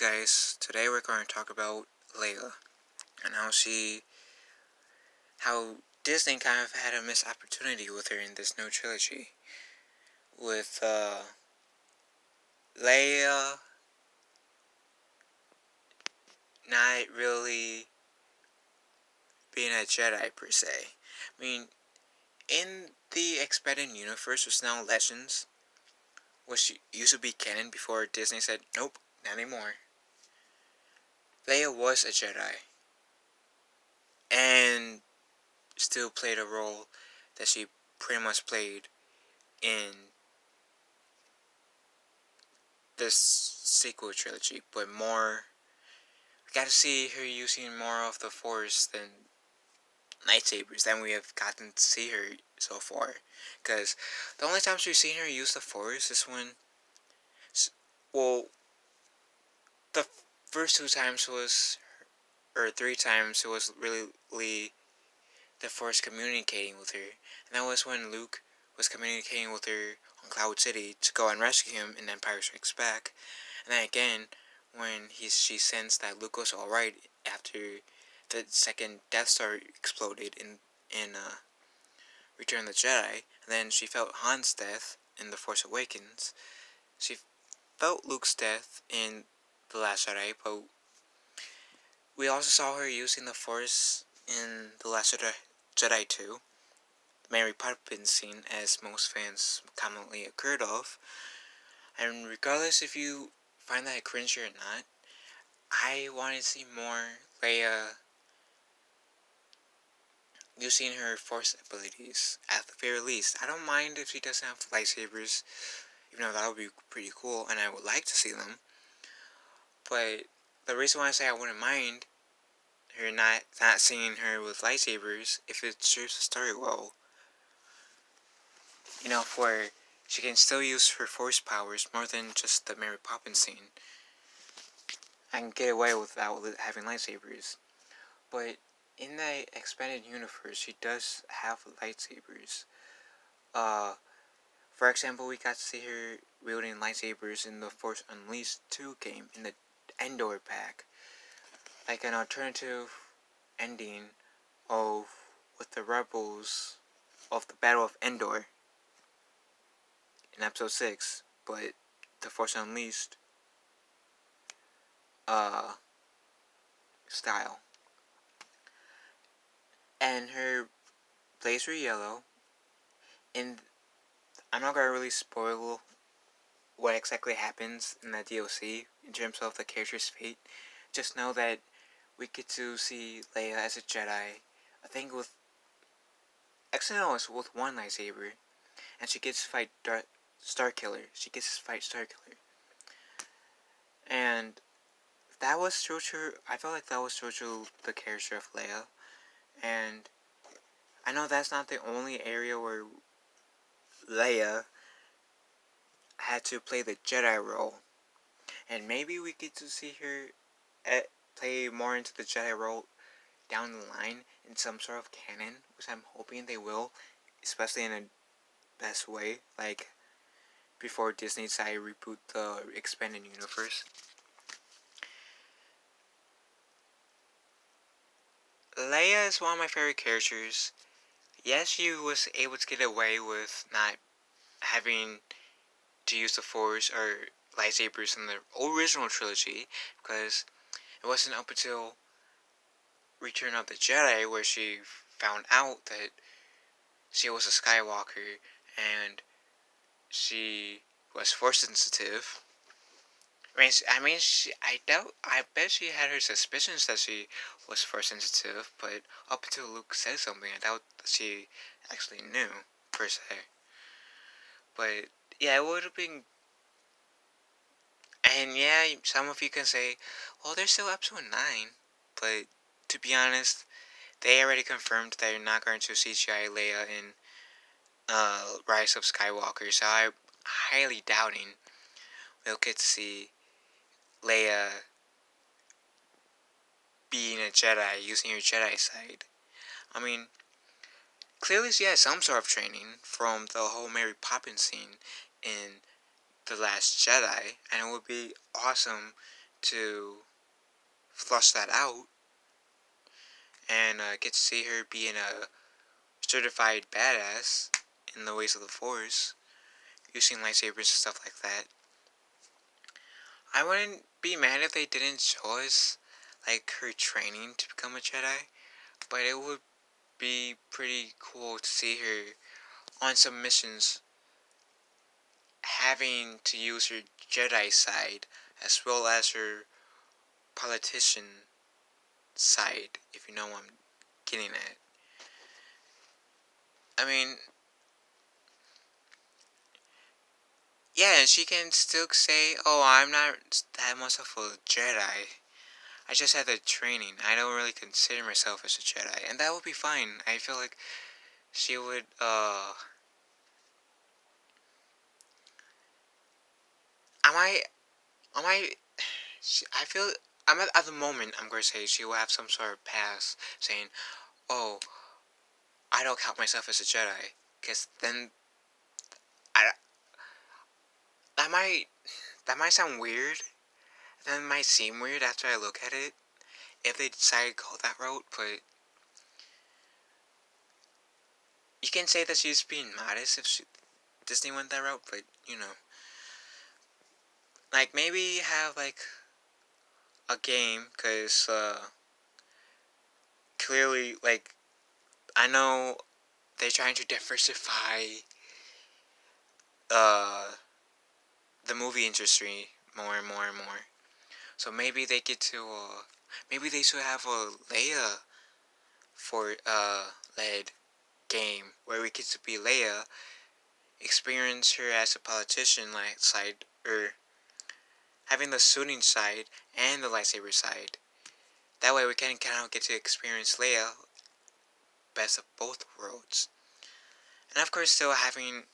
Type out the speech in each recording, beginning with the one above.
guys, today we're going to talk about Leia and how Disney kind of had a missed opportunity with her in this new trilogy. With Leia not really being a Jedi per se. I mean, in the expanded universe, which is now Legends, which used to be canon before Disney said, nope, not anymore. Leia was a Jedi and still played a role that she pretty much played in this sequel trilogy, but more. We got to see her using more of the Force than lightsabers than we have gotten to see her so far. Because the only times we've seen her use the Force is when, well, the first two times was, or three times, it was really the Force communicating with her, and that was when Luke was communicating with her on Cloud City to go and rescue him in Empire Strikes Back. And then again, when she sensed that Luke was alright after the second Death Star exploded in Return of the Jedi, and then she felt Han's death in The Force Awakens. She felt Luke's death in The Last Jedi, but we also saw her using the Force in The Last Jedi 2. The Mary Poppins scene, as most fans commonly occurred of. And regardless if you find that cringy or not, I want to see more Leia using her Force abilities, at the very least. I don't mind if she doesn't have lightsabers, even though that would be pretty cool, and I would like to see them. But the reason why I say I wouldn't mind her not seeing her with lightsabers, if it serves the story well, where she can still use her Force powers more than just the Mary Poppins scene. I can get away without having lightsabers. But in the expanded universe, she does have lightsabers. For example, we got to see her wielding lightsabers in the Force Unleashed 2 game, in the Endor pack. Like an alternative ending with the rebels of the Battle of Endor in episode 6, but the Force Unleashed style. And her blades were yellow, and I'm not gonna really spoil what exactly happens in that DLC in terms of the character's fate. Just know that we get to see Leia as a Jedi, I think with one lightsaber, and she gets to fight Starkiller. And that was true to, I felt like that was true to the character of Leia. And I know that's not the only area where Leia had to play the Jedi role. And maybe we get to see her play more into the Jedi role down the line in some sort of canon, which I'm hoping they will, especially in a best way, like before Disney decided to reboot the expanded universe. Leia is one of my favorite characters. Yes, she was able to get away with not having to use the Force or lightsabers in the original trilogy, because it wasn't up until Return of the Jedi where she found out that she was a Skywalker and she was Force sensitive. I bet she had her suspicions that she was Force sensitive, but up until Luke said something, I doubt that she actually knew, per se. But yeah, it would have been. And yeah, some of you can say, well, there's still episode 9. But to be honest, they already confirmed that you're not going to CGI Leia in Rise of Skywalker, so I'm highly doubting we'll get to see Leia being a Jedi, using her Jedi side. I mean, clearly she has some sort of training from the whole Mary Poppins scene in The Last Jedi, and it would be awesome to flush that out and get to see her being a certified badass in the ways of the Force, using lightsabers and stuff like that. I wouldn't be mad if they didn't show us like her training to become a Jedi, but it would be pretty cool to see her on some missions having to use her Jedi side as well as her politician side, if you know what I'm getting at. I mean, yeah, and she can still say, "Oh, I'm not that much of a Jedi. I just had the training. I don't really consider myself as a Jedi," and that would be fine. I feel like she would. Am I? Am I? I feel. I'm at the moment. I'm going to say she will have some sort of pass saying, "Oh, I don't count myself as a Jedi," because then I that might sound weird. That might seem weird after I look at it if they decide to go that route, but you can say that she's being modest if Disney went that route, but like maybe have like a game, cause clearly like I know they're trying to diversify uh the movie industry more and more and more. So maybe they get to maybe they should have a Leia for led game where we get to be Leia, experience her as a politician like side or having the shooting side and the lightsaber side. That way we can kind of get to experience Leia best of both worlds. And of course still having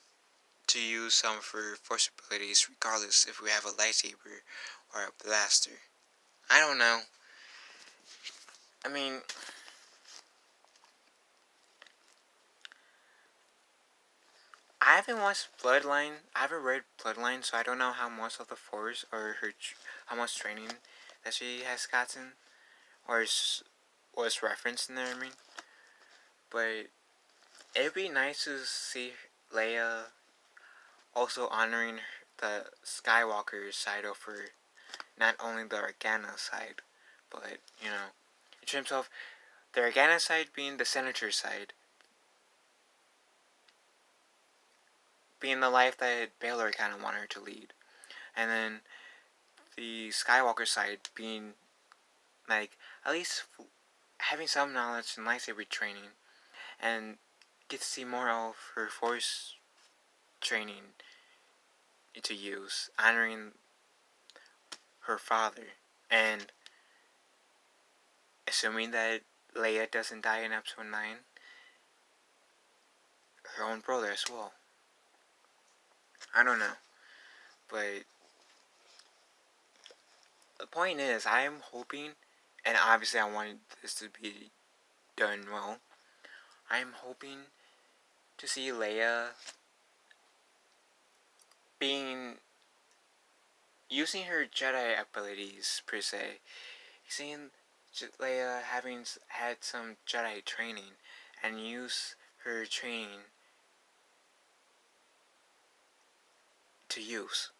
to use some for force abilities regardless if we have a lightsaber or a blaster. I don't know. I mean, I haven't watched Bloodline. I haven't read Bloodline, so I don't know how much of the force or how much training that she has gotten or was referenced in there. I mean, but it'd be nice to see Leia also honoring the Skywalker side over not only the Organa side, but in terms of the Organa side being the Senator side, being the life that Baylor kind of wanted her to lead, and then the Skywalker side being like at least having some knowledge and lightsaber training, and get to see more of her Force training to use, honoring her father, and assuming that Leia doesn't die in Episode 9, her own brother as well. I don't know, but the point is, I'm hoping, and obviously I want this to be done well. I'm hoping to see Leia being using her Jedi abilities per se. Seeing Leia having had some Jedi training and use her training to use.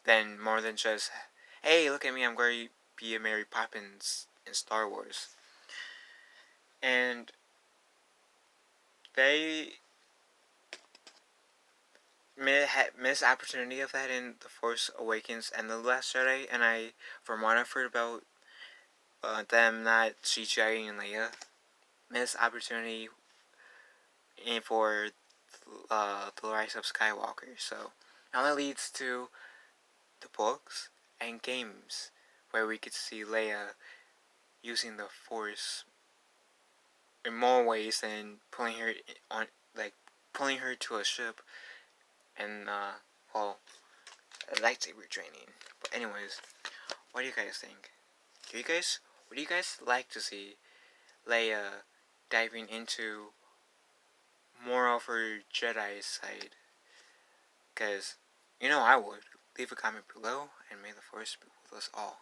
Then more than just, hey, look at me, I'm going to be a Mary Poppins in Star Wars. And they missed opportunity of that in The Force Awakens and The Last Jedi, and from what I've heard about them not CGIing Leia, missed opportunity for The Rise of Skywalker. So it only leads to the books and games where we could see Leia using the Force in more ways than pulling her on, like pulling her to a ship and lightsaber training. But anyways, what do you guys think? Would you guys like to see Leia diving into more of her Jedi side? Cause I would. Leave a comment below, and may the force be with us all.